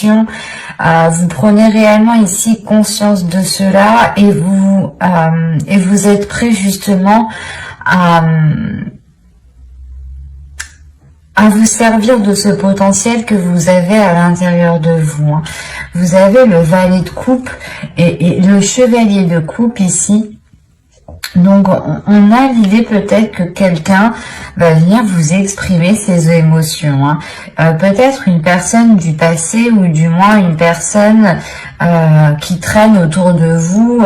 Vous prenez réellement ici conscience de cela et vous êtes prêt justement à vous servir de ce potentiel que vous avez à l'intérieur de vous. Vous avez le valet de coupe et le chevalier de coupe ici. Donc, on a l'idée peut-être que quelqu'un va venir vous exprimer ses émotions. Peut-être une personne du passé ou du moins une personne qui traîne autour de vous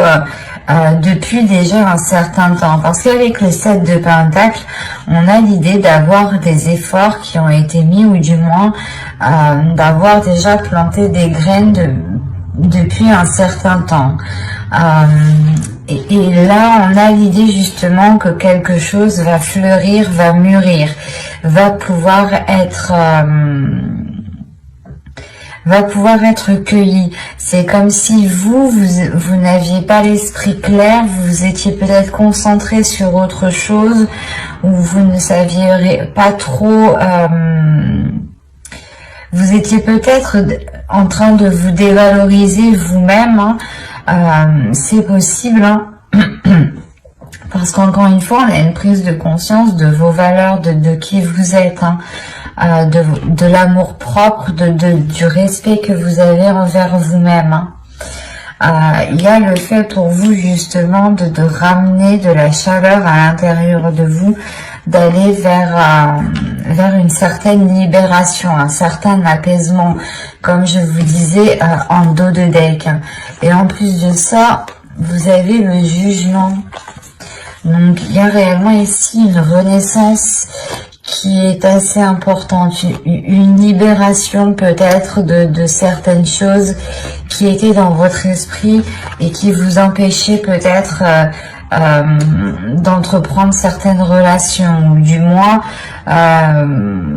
depuis déjà un certain temps. Parce qu'avec le 7 de Pentacle, on a l'idée d'avoir des efforts qui ont été mis ou du moins d'avoir déjà planté des graines depuis un certain temps. Et là, on a l'idée justement que quelque chose va fleurir, va mûrir, va pouvoir être cueilli. C'est comme si vous n'aviez pas l'esprit clair, vous étiez peut-être concentré sur autre chose, ou vous ne saviez pas trop... vous étiez peut-être en train de vous dévaloriser vous-même, c'est possible, parce qu'encore une fois, on a une prise de conscience de vos valeurs, de qui vous êtes, de l'amour propre, du respect que vous avez envers vous-même. Il y a le fait pour vous justement de ramener de la chaleur à l'intérieur de vous, d'aller vers une certaine libération, un certain apaisement, comme je vous disais en dos de deck. Et en plus de ça, vous avez le jugement. Donc il y a réellement ici une renaissance qui est assez importante, une libération peut-être de certaines choses qui étaient dans votre esprit et qui vous empêchaient peut-être d'entreprendre certaines relations, ou du moins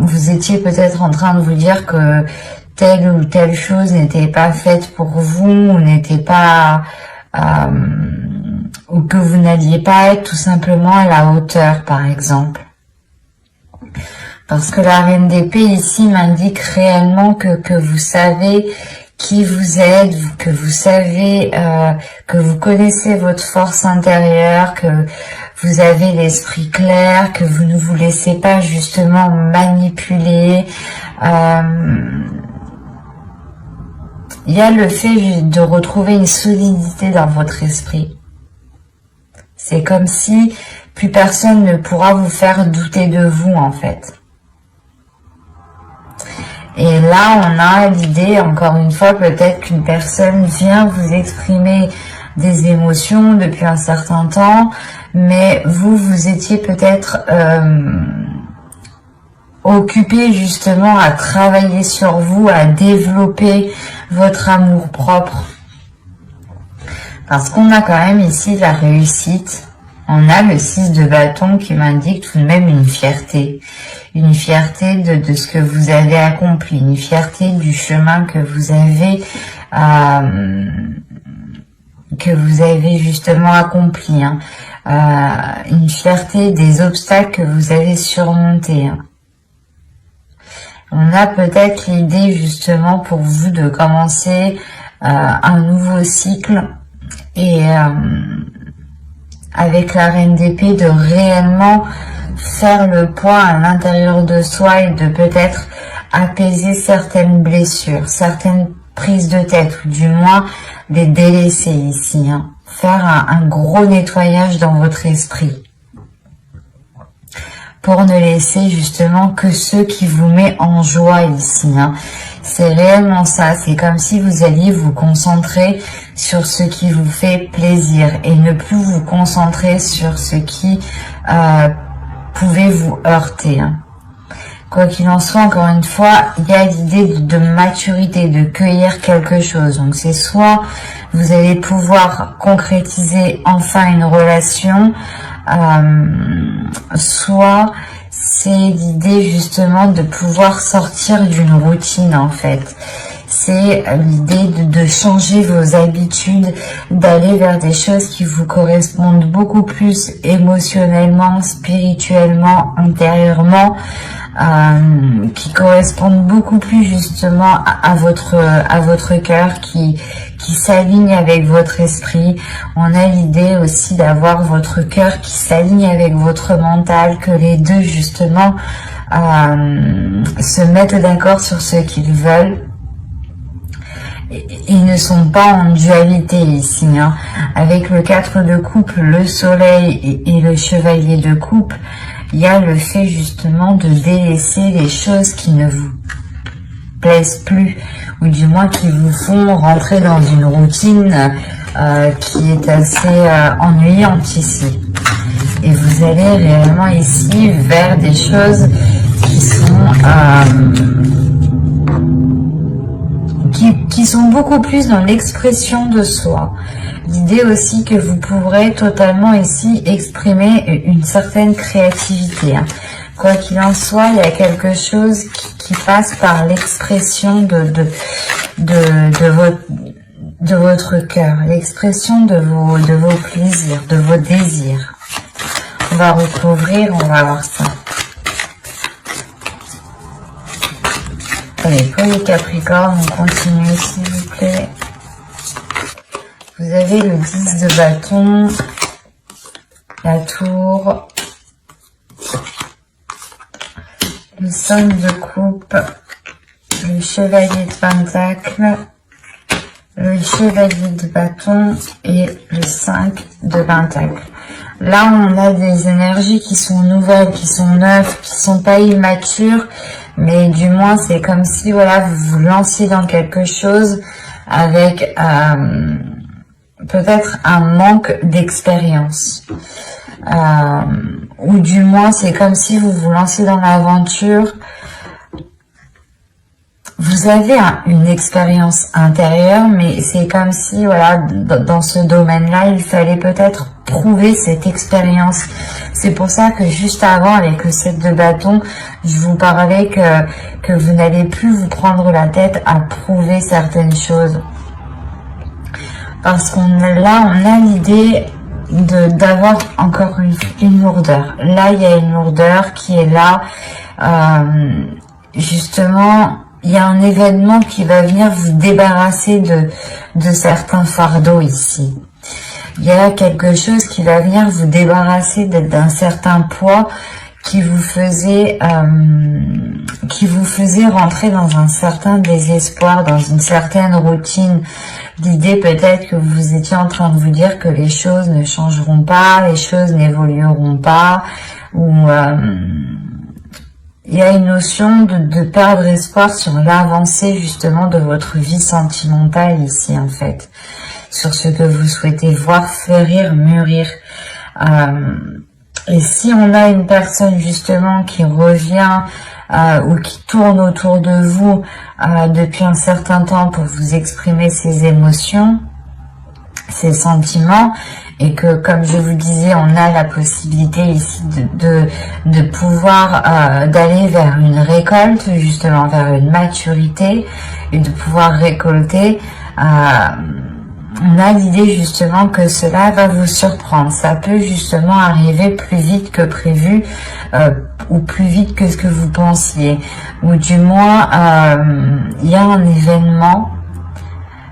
vous étiez peut-être en train de vous dire que telle ou telle chose n'était pas faite pour vous, ou n'était pas ou que vous n'alliez pas être tout simplement à la hauteur, par exemple. Parce que la reine d'épée ici m'indique réellement que vous savez qui vous êtes, que vous savez, que vous connaissez votre force intérieure, que vous avez l'esprit clair, que vous ne vous laissez pas justement manipuler. Il y a le fait de retrouver une solidité dans votre esprit. C'est comme si plus personne ne pourra vous faire douter de vous, en fait. Et là, on a l'idée, encore une fois, peut-être qu'une personne vient vous exprimer des émotions depuis un certain temps, mais vous étiez peut-être occupé justement à travailler sur vous, à développer votre amour propre. Parce qu'on a quand même ici la réussite. On a le 6 de bâton qui m'indique tout de même une fierté. Une fierté de ce que vous avez accompli. Une fierté du chemin que vous avez justement accompli. Une fierté des obstacles que vous avez surmontés. On a peut-être l'idée justement pour vous de commencer un nouveau cycle et avec la reine d'épée de réellement faire le point à l'intérieur de soi et de peut-être apaiser certaines blessures, certaines prises de tête ou du moins les délaisser ici. Faire un gros nettoyage dans votre esprit pour ne laisser justement que ce qui vous met en joie ici. C'est réellement ça, c'est comme si vous alliez vous concentrer sur ce qui vous fait plaisir et ne plus vous concentrer sur ce qui pouvait vous heurter. Quoi qu'il en soit, encore une fois, il y a l'idée de maturité, de cueillir quelque chose. Donc c'est soit vous allez pouvoir concrétiser enfin une relation, soit c'est l'idée justement de pouvoir sortir d'une routine en fait. c'est l'idée de changer vos habitudes, d'aller vers des choses qui vous correspondent beaucoup plus émotionnellement, spirituellement, intérieurement, qui correspondent beaucoup plus justement à votre cœur, qui s'aligne avec votre esprit. On a l'idée aussi d'avoir votre cœur qui s'aligne avec votre mental, que les deux justement se mettent d'accord sur ce qu'ils veulent. Ils ne sont pas en dualité ici, hein. Avec le 4 de coupe, le soleil et le chevalier de coupe, il y a le fait justement de délaisser les choses qui ne vous plaisent plus, ou du moins qui vous font rentrer dans une routine qui est assez ennuyante ici. Et vous allez réellement ici vers des choses qui sont beaucoup plus dans l'expression de soi. L'idée aussi que vous pourrez totalement ici exprimer une certaine créativité, hein. Quoi qu'il en soit, il y a quelque chose qui passe par l'expression de votre cœur, l'expression de vos plaisirs, de vos désirs. On va recouvrir, on va voir ça. Allez, pour les Capricornes, on continue s'il vous plaît. Vous avez le 10 de bâton, la tour, le 5 de coupe, le chevalier de pentacle, le chevalier de bâton et le 5 de pentacle. Là, on a des énergies qui sont nouvelles, qui sont neuves, qui sont pas immatures, mais du moins, c'est comme si, voilà, vous vous lanciez dans quelque chose avec peut-être un manque d'expérience. Ou du moins, c'est comme si vous vous lancez dans l'aventure. Vous avez une expérience intérieure, mais c'est comme si, voilà, dans ce domaine-là, il fallait peut-être prouver cette expérience. C'est pour ça que juste avant, avec le 7 de bâton, je vous parlais que vous n'allez plus vous prendre la tête à prouver certaines choses. Parce on a l'idée d'avoir encore une lourdeur. Là, il y a une lourdeur qui est là. Justement, il y a un événement qui va venir vous débarrasser de certains fardeaux ici. Il y a quelque chose qui va venir vous débarrasser d'un certain poids qui vous faisait rentrer dans un certain désespoir, dans une certaine routine. L'idée peut-être que vous étiez en train de vous dire que les choses ne changeront pas, les choses n'évolueront pas, ou il y a une notion de perdre espoir sur l'avancée justement de votre vie sentimentale ici en fait, sur ce que vous souhaitez voir fleurir, mûrir. Et si on a une personne justement qui revient ou qui tourne autour de vous depuis un certain temps pour vous exprimer ses émotions, ses sentiments, et que, comme je vous disais, on a la possibilité ici de pouvoir d'aller vers une récolte, justement vers une maturité, et de pouvoir récolter. On a l'idée justement que cela va vous surprendre. Ça peut justement arriver plus vite que prévu, ou plus vite que ce que vous pensiez. Ou du moins, il y a un événement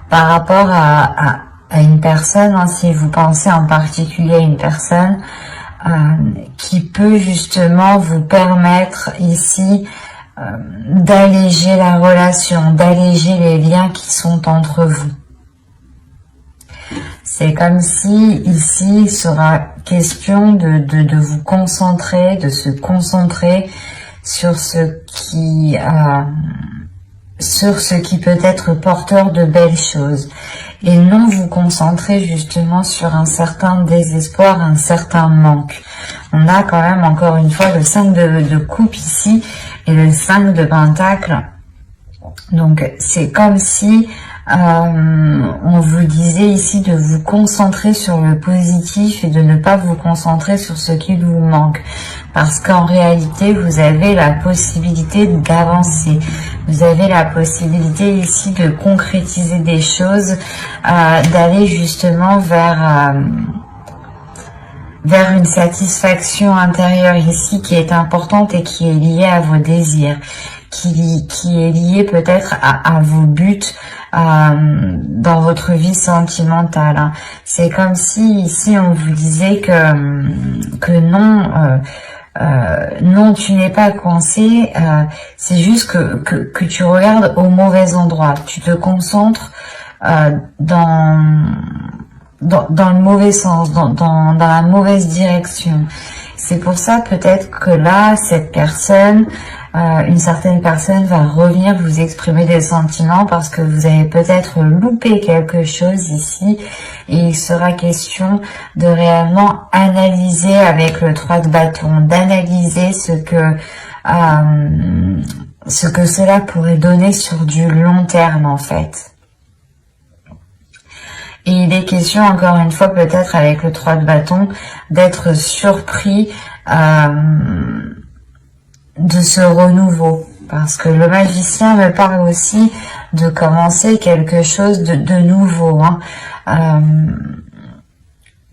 par rapport à une personne, hein, si vous pensez en particulier à une personne, qui peut justement vous permettre ici d'alléger la relation, d'alléger les liens qui sont entre vous. C'est comme si ici il sera question de vous concentrer, de se concentrer sur ce qui peut être porteur de belles choses, et non vous concentrer justement sur un certain désespoir, un certain manque. On a quand même encore une fois le 5 de coupe ici et le 5 de pentacle. Donc c'est comme si on vous disait ici de vous concentrer sur le positif et de ne pas vous concentrer sur ce qui vous manque. Parce qu'en réalité, vous avez la possibilité d'avancer. Vous avez la possibilité ici de concrétiser des choses, d'aller justement vers une satisfaction intérieure ici qui est importante et qui est liée à vos désirs, qui est liée peut-être à vos buts dans votre vie sentimentale. Hein. C'est comme si ici on vous disait que non, non, tu n'es pas coincé, c'est juste que tu regardes au mauvais endroit, tu te concentres dans le mauvais sens, dans la mauvaise direction. C'est pour ça peut-être que là, cette personne, une certaine personne va revenir vous exprimer des sentiments parce que vous avez peut-être loupé quelque chose ici et il sera question de réellement analyser avec le 3 de bâton, d'analyser ce que cela pourrait donner sur du long terme en fait. Et il est question, encore une fois, peut-être avec le 3 de bâton, d'être surpris de ce renouveau. Parce que le magicien me parle aussi de commencer quelque chose de nouveau. Hein,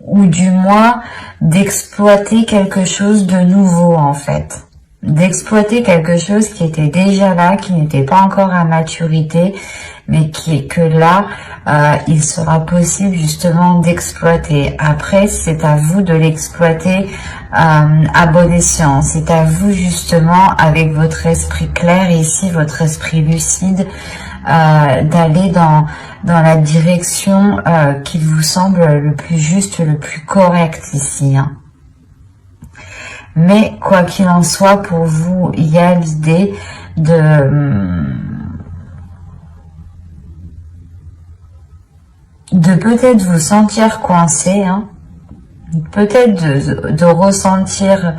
ou du moins d'exploiter quelque chose de nouveau, en fait. D'exploiter quelque chose qui était déjà là, qui n'était pas encore à maturité, mais que là, il sera possible justement d'exploiter. Après, c'est à vous de l'exploiter à bon escient. C'est à vous justement, avec votre esprit clair ici, votre esprit lucide, d'aller dans la direction qui vous semble le plus juste, le plus correct ici. Hein. Mais quoi qu'il en soit, pour vous, il y a l'idée de peut-être vous sentir coincé, hein, peut-être de ressentir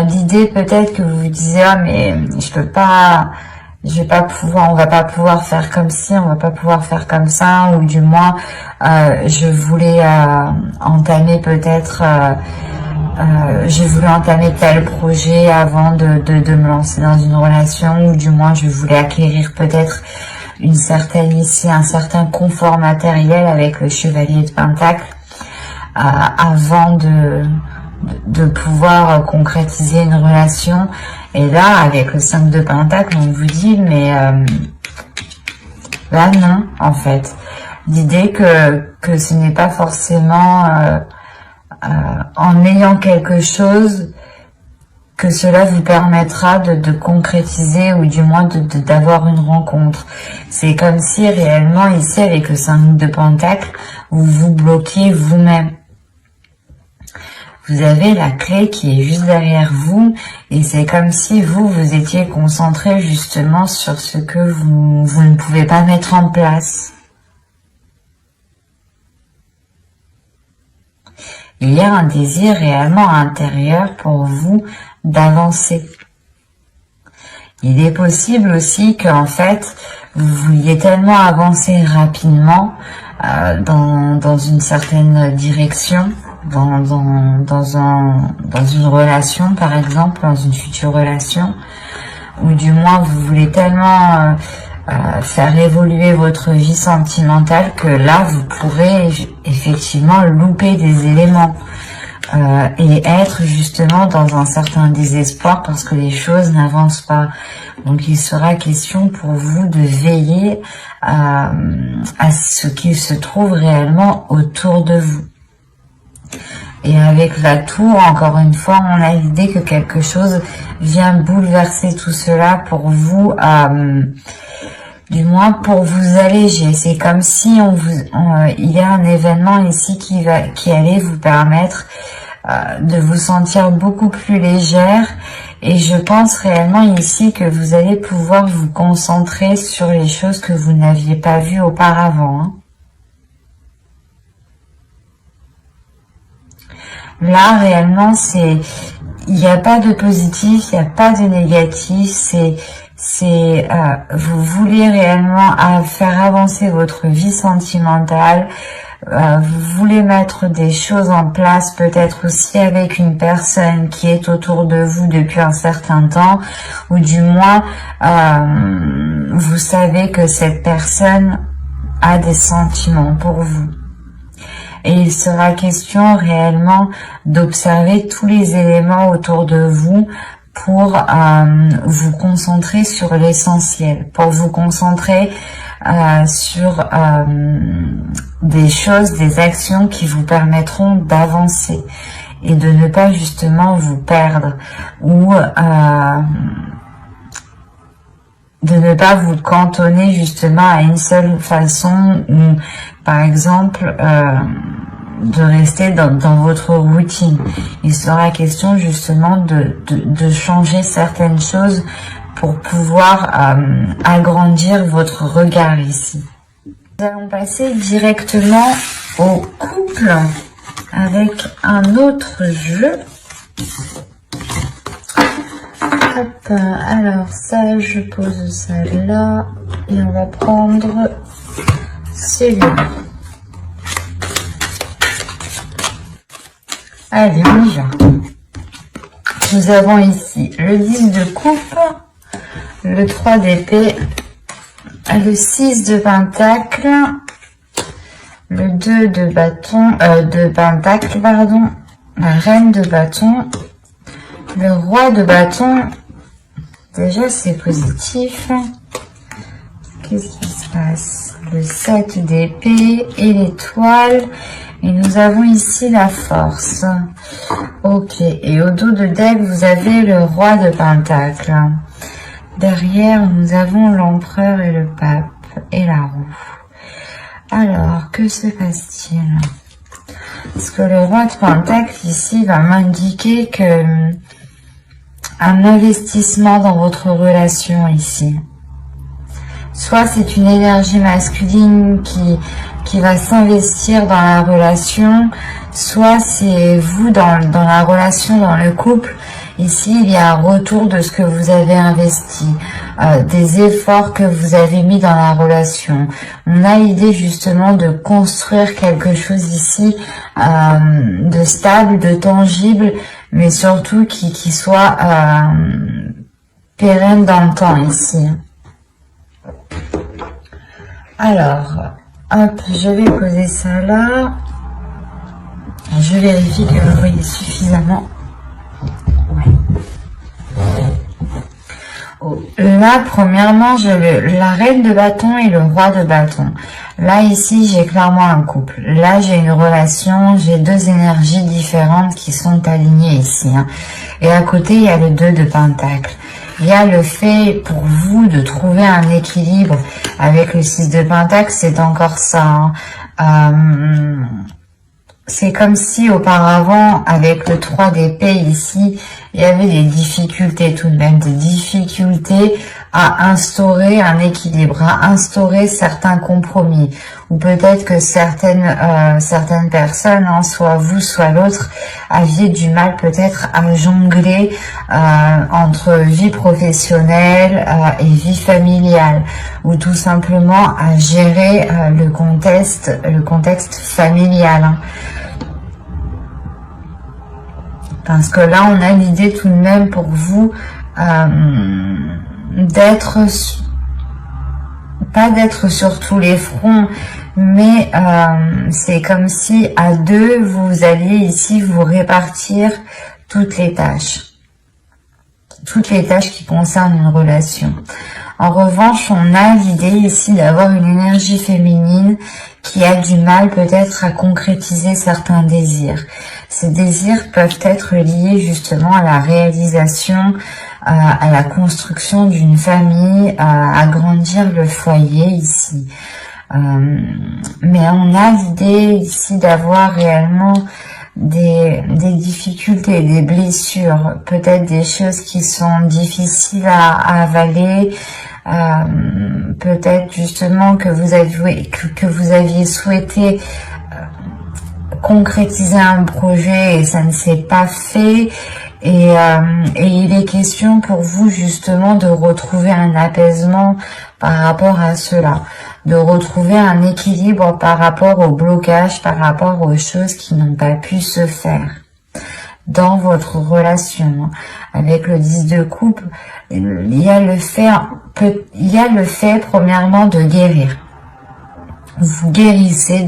l'idée peut-être que vous vous disiez ah mais je vais pas pouvoir, on va pas pouvoir faire comme ci, on va pas pouvoir faire comme ça, ou du moins je voulais entamer peut-être je voulais entamer tel projet avant de me lancer dans une relation, ou du moins je voulais acquérir peut-être un certain confort matériel avec le chevalier de Pentacle avant de pouvoir concrétiser une relation. Et là, avec le 5 de Pentacle, on vous dit, mais là non, en fait. L'idée que ce n'est pas forcément en ayant quelque chose que cela vous permettra de concrétiser ou du moins d'avoir une rencontre. C'est comme si réellement ici avec le 5 de Pentacle, vous vous bloquez vous-même. Vous avez la clé qui est juste derrière vous et c'est comme si vous étiez concentré justement sur ce que vous ne pouvez pas mettre en place. Il y a un désir réellement intérieur pour vous d'avancer. Il est possible aussi qu'en fait, vous vouliez tellement avancer rapidement dans une certaine direction, dans une relation par exemple, dans une future relation, ou du moins vous voulez tellement faire évoluer votre vie sentimentale que là vous pourrez effectivement louper des éléments et être justement dans un certain désespoir parce que les choses n'avancent pas. Donc il sera question pour vous de veiller à ce qu'il se trouve réellement autour de vous. Et avec la tour, encore une fois, on a l'idée que quelque chose vient bouleverser tout cela pour vous, du moins pour vous alléger. C'est comme si il y a un événement ici qui allait vous permettre de vous sentir beaucoup plus légère. Et je pense réellement ici que vous allez pouvoir vous concentrer sur les choses que vous n'aviez pas vues auparavant. Hein. Là, réellement, il n'y a pas de positif, il n'y a pas de négatif, c'est vous voulez réellement faire avancer votre vie sentimentale. Vous voulez mettre des choses en place, peut-être aussi avec une personne qui est autour de vous depuis un certain temps, ou du moins vous savez que cette personne a des sentiments pour vous. Et il sera question réellement d'observer tous les éléments autour de vous pour vous concentrer sur l'essentiel, pour vous concentrer sur des choses, des actions qui vous permettront d'avancer et de ne pas justement vous perdre ou de ne pas vous cantonner justement à une seule façon ou par exemple de rester dans votre routine. Il sera question justement de changer certaines choses pour pouvoir agrandir votre regard ici. Nous allons passer directement au couple avec un autre jeu. Hop, alors ça, je pose ça là et on va prendre celui-là. Allez, on y va. Nous avons ici le 10 de coupe, le 3 d'épée, le 6 de pentacle, le 2 de bâton, de pentacle, pardon, la reine de bâton, le roi de bâton. Déjà, c'est positif. Qu'est-ce qui se passe? Le 7 d'épée et l'étoile. Et nous avons ici la force. Ok. Et au dos de deck, vous avez le roi de pentacle. Derrière, nous avons l'empereur et le pape et la roue. Alors, que se passe-t-il? Parce que le roi de pentacle ici va m'indiquer que un investissement dans votre relation ici. Soit c'est une énergie masculine qui va s'investir dans la relation, soit c'est vous dans la relation, dans le couple. Ici, il y a un retour de ce que vous avez investi, des efforts que vous avez mis dans la relation. On a l'idée justement de construire quelque chose ici de stable, de tangible, mais surtout qui soit pérenne dans le temps ici. Alors, hop, je vais poser ça là. Je vérifie que vous voyez suffisamment. Là, premièrement, j'ai la reine de bâton et le roi de bâton. Là, ici, j'ai clairement un couple. Là, j'ai une relation, j'ai deux énergies différentes qui sont alignées ici. Hein. Et à côté, il y a le 2 de pentacle. Il y a le fait pour vous de trouver un équilibre avec le 6 de pentacle, c'est encore ça. Hein. C'est comme si auparavant, avec le 3 d'épée ici, il y avait des difficultés tout de même, des difficultés à instaurer un équilibre, à instaurer certains compromis. Ou peut-être que certaines personnes, hein, soit vous, soit l'autre, aviez du mal peut-être à jongler entre vie professionnelle et vie familiale. Ou tout simplement à gérer le contexte familial. Hein. Parce que là, on a l'idée tout de même pour vous pas d'être sur tous les fronts, mais c'est comme si à deux, vous alliez ici vous répartir toutes les tâches qui concernent une relation. En revanche, on a l'idée ici d'avoir une énergie féminine qui a du mal peut-être à concrétiser certains désirs. Ces désirs peuvent être liés justement à la réalisation, à la construction d'une famille, à agrandir le foyer ici. Mais on a l'idée ici d'avoir réellement des difficultés, des blessures, peut-être des choses qui sont difficiles à avaler, peut-être justement que vous aviez souhaité concrétiser un projet et ça ne s'est pas fait, Et il est question pour vous justement de retrouver un apaisement par rapport à cela, de retrouver un équilibre par rapport au blocage, par rapport aux choses qui n'ont pas pu se faire dans votre relation. Avec le 10 de coupe, il y a le fait premièrement de guérir. Vous guérissez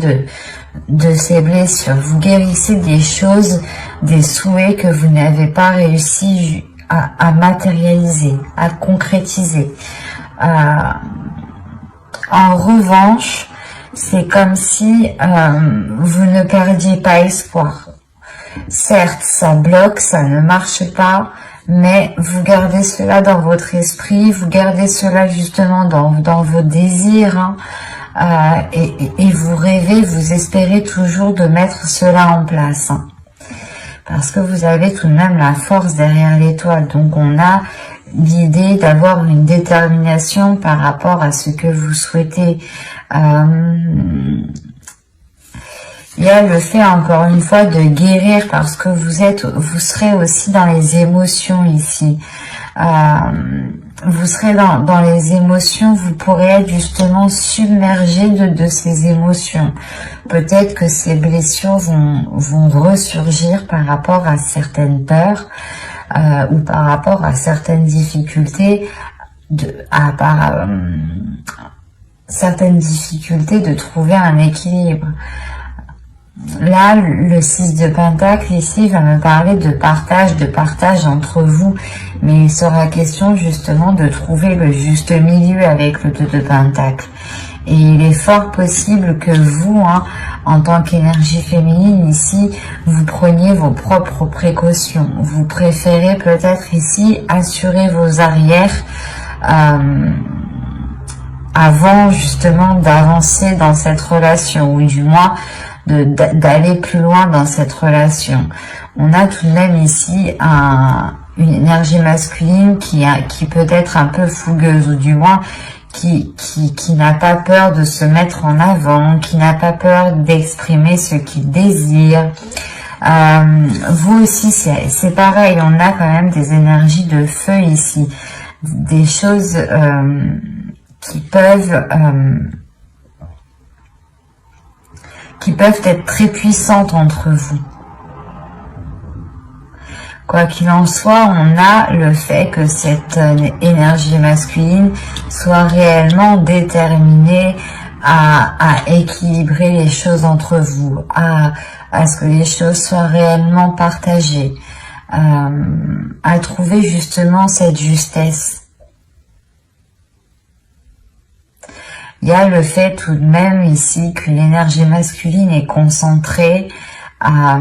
de ces blessures, vous guérissez des choses, des souhaits que vous n'avez pas réussi à matérialiser, à concrétiser. En revanche, c'est comme si vous ne perdiez pas espoir. Certes, ça bloque, ça ne marche pas, mais vous gardez cela dans votre esprit, vous gardez cela justement dans vos désirs, hein, et vous rêvez, vous espérez toujours de mettre cela en place. Hein, parce que vous avez tout de même la force derrière l'étoile. Donc on a l'idée d'avoir une détermination par rapport à ce que vous souhaitez. Il y a le fait, encore une fois, de guérir parce que vous serez aussi dans les émotions ici. Vous serez dans les émotions, vous pourrez être justement submergé de ces émotions. Peut-être que ces blessures vont ressurgir par rapport à certaines peurs ou par rapport à certaines difficultés, certaines difficultés de trouver un équilibre. Là, le 6 de Pentacle ici va me parler de partage entre vous, mais il sera question justement de trouver le juste milieu avec le 2 de Pentacle. Et il est fort possible que vous, hein, en tant qu'énergie féminine ici, vous preniez vos propres précautions. Vous préférez peut-être ici assurer vos arrières avant justement d'avancer dans cette relation, ou du moins d'aller plus loin dans cette relation. On a tout de même ici une énergie masculine qui peut être un peu fougueuse, ou du moins qui n'a pas peur de se mettre en avant, qui n'a pas peur d'exprimer ce qu'il désire. Vous aussi, c'est pareil, on a quand même des énergies de feu ici, des choses qui peuvent être très puissantes entre vous. Quoi qu'il en soit, on a le fait que cette énergie masculine soit réellement déterminée à équilibrer les choses entre vous, à ce que les choses soient réellement partagées, à trouver justement cette justesse. Il y a le fait tout de même ici que l'énergie masculine est concentrée à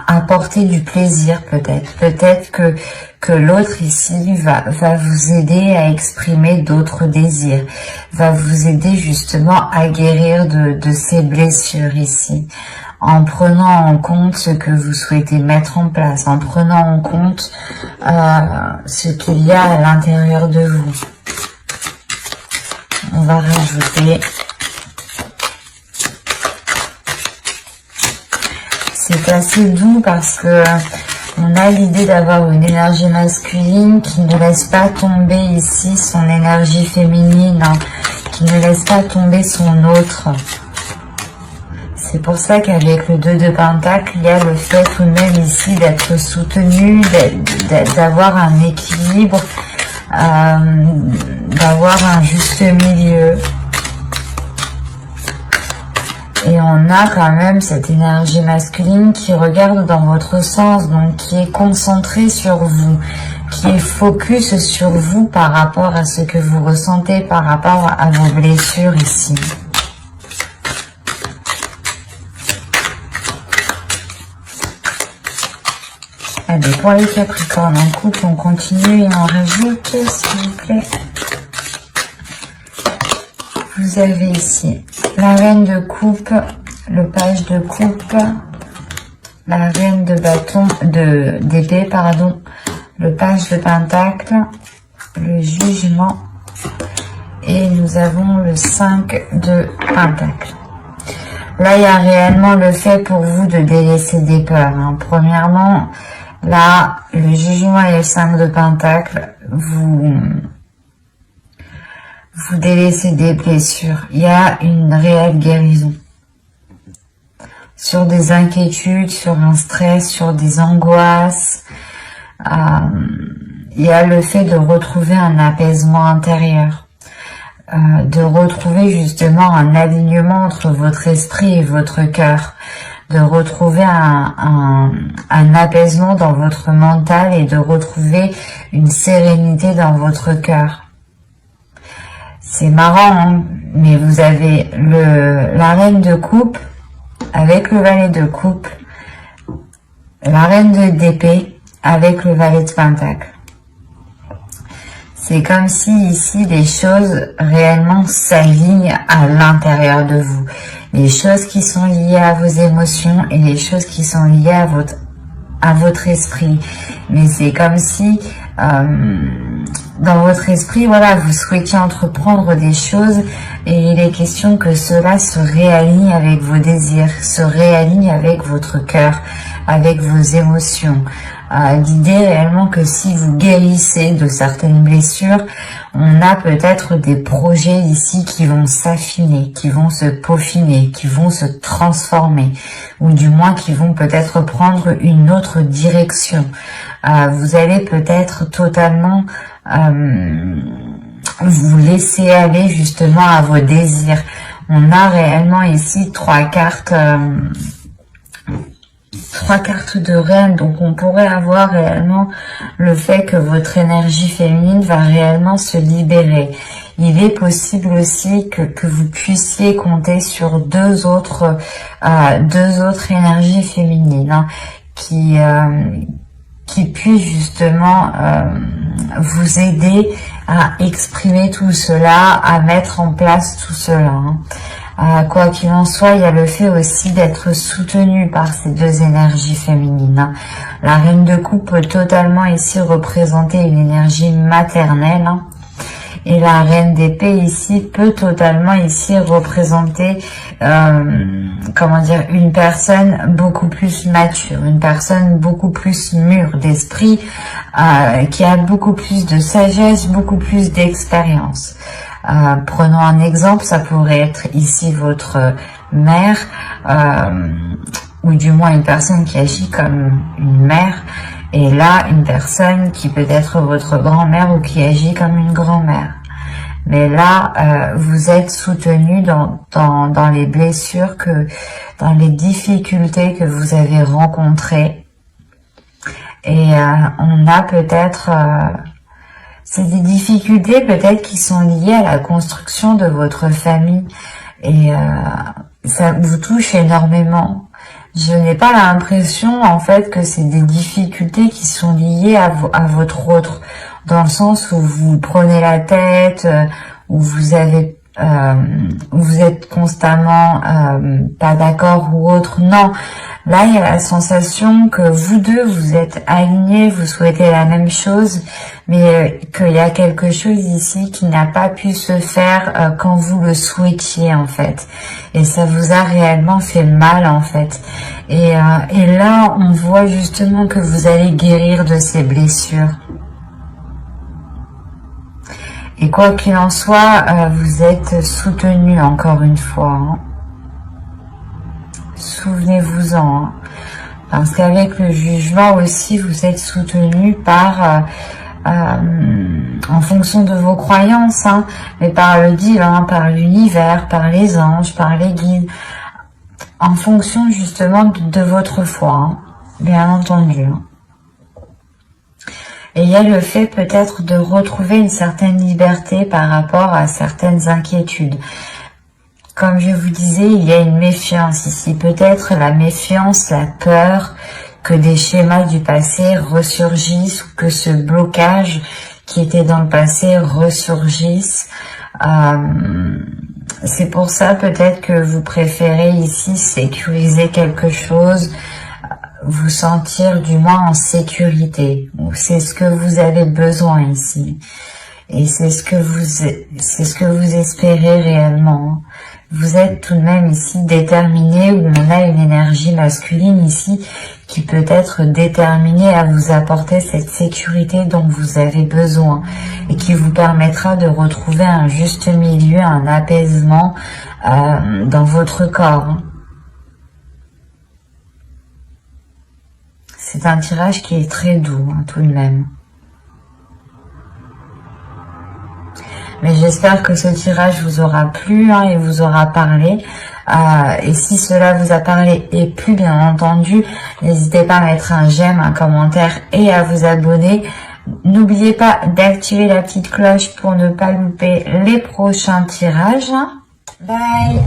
apporter du plaisir peut-être. Peut-être que l'autre ici va vous aider à exprimer d'autres désirs, va vous aider justement à guérir de ces blessures ici, en prenant en compte ce que vous souhaitez mettre en place, en prenant en compte ce qu'il y a à l'intérieur de vous. On va rajouter. C'est assez doux parce que on a l'idée d'avoir une énergie masculine qui ne laisse pas tomber ici son énergie féminine, hein, qui ne laisse pas tomber son autre. C'est pour ça qu'avec le 2 de Pentacle, il y a le fait tout de même ici d'être soutenu, d'avoir un équilibre, d'avoir un juste milieu. Et on a quand même cette énergie masculine qui regarde dans votre sens, donc qui est concentrée sur vous, qui est focus sur vous par rapport à ce que vous ressentez, par rapport à vos blessures ici. Allez, pour les Capricornes en couple, on continue et on rajoute, s'il vous plaît. Vous avez ici la reine de coupe, le page de coupe, la reine de bâton, d'épée, pardon, le page de pentacle, le jugement, et nous avons le 5 de pentacle. Là, il y a réellement le fait pour vous de délaisser des peurs. Hein. Premièrement, Là, le jugement et le 5 de Pentacle, vous délaissez des blessures. Il y a une réelle guérison. Sur des inquiétudes, sur un stress, sur des angoisses. Il y a le fait de retrouver un apaisement intérieur. De retrouver justement un alignement entre votre esprit et votre cœur. De retrouver un apaisement dans votre mental et de retrouver une sérénité dans votre cœur. C'est marrant, hein, mais vous avez la reine de coupe avec le valet de coupe, la reine d'épée avec le valet de pentacle. C'est comme si ici les choses réellement s'alignent à l'intérieur de vous. Les choses qui sont liées à vos émotions et les choses qui sont liées à votre esprit. Mais c'est comme si dans votre esprit, voilà, vous souhaitiez entreprendre des choses et il est question que cela se réaligne avec vos désirs, se réaligne avec votre cœur, avec vos émotions. L'idée réellement que si vous guérissez de certaines blessures, on a peut-être des projets ici qui vont s'affiner, qui vont se peaufiner, qui vont se transformer, ou du moins qui vont peut-être prendre une autre direction. Vous allez peut-être totalement vous laisser aller justement à vos désirs. On a réellement ici trois cartes de reine, donc on pourrait avoir réellement le fait que votre énergie féminine va réellement se libérer. Il est possible aussi que vous puissiez compter sur deux autres énergies féminines, hein, qui puissent justement vous aider à exprimer tout cela, à mettre en place tout cela, hein. Quoi qu'il en soit, il y a le fait aussi d'être soutenu par ces deux énergies féminines, hein. La reine de coupe peut totalement ici représenter une énergie maternelle, hein. Et la reine d'épée ici peut totalement ici représenter, comment dire, une personne beaucoup plus mature, une personne beaucoup plus mûre d'esprit, qui a beaucoup plus de sagesse, beaucoup plus d'expérience. Prenons un exemple, ça pourrait être ici votre mère, ou du moins une personne qui agit comme une mère, et là une personne qui peut être votre grand-mère ou qui agit comme une grand-mère. Mais là, vous êtes soutenu dans les blessures, dans les difficultés que vous avez rencontrées. Et on a peut-être... c'est des difficultés peut-être qui sont liées à la construction de votre famille. Et ça vous touche énormément. Je n'ai pas l'impression en fait que c'est des difficultés qui sont liées à votre autre. Dans le sens où vous prenez la tête, où vous avez... vous êtes constamment pas d'accord ou autre. Non, là il y a la sensation que vous deux vous êtes alignés, vous souhaitez la même chose, mais qu'il y a quelque chose ici qui n'a pas pu se faire quand vous le souhaitiez en fait, et ça vous a réellement fait mal en fait. Et là on voit justement que vous allez guérir de ces blessures. Et quoi qu'il en soit, vous êtes soutenu encore une fois, hein. Souvenez-vous-en, hein. Parce qu'avec le jugement aussi, vous êtes soutenu par, en fonction de vos croyances, hein, mais par le divin, par l'univers, par les anges, par les guides, en fonction justement de votre foi, hein, bien entendu, hein. Et il y a le fait peut-être de retrouver une certaine liberté par rapport à certaines inquiétudes. Comme je vous disais, il y a une méfiance ici. Peut-être la méfiance, la peur que des schémas du passé ressurgissent ou que ce blocage qui était dans le passé ressurgisse. C'est pour ça peut-être que vous préférez ici sécuriser quelque chose, vous sentir du moins en sécurité. C'est ce que vous avez besoin ici. Et c'est ce que vous espérez réellement. Vous êtes tout de même ici déterminé, où on a une énergie masculine ici qui peut être déterminé à vous apporter cette sécurité dont vous avez besoin et qui vous permettra de retrouver un juste milieu, un apaisement dans votre corps. C'est un tirage qui est très doux, hein, tout de même. Mais j'espère que ce tirage vous aura plu hein, et vous aura parlé. Et si cela vous a parlé et plu, bien entendu, n'hésitez pas à mettre un j'aime, un commentaire et à vous abonner. N'oubliez pas d'activer la petite cloche pour ne pas louper les prochains tirages. Bye!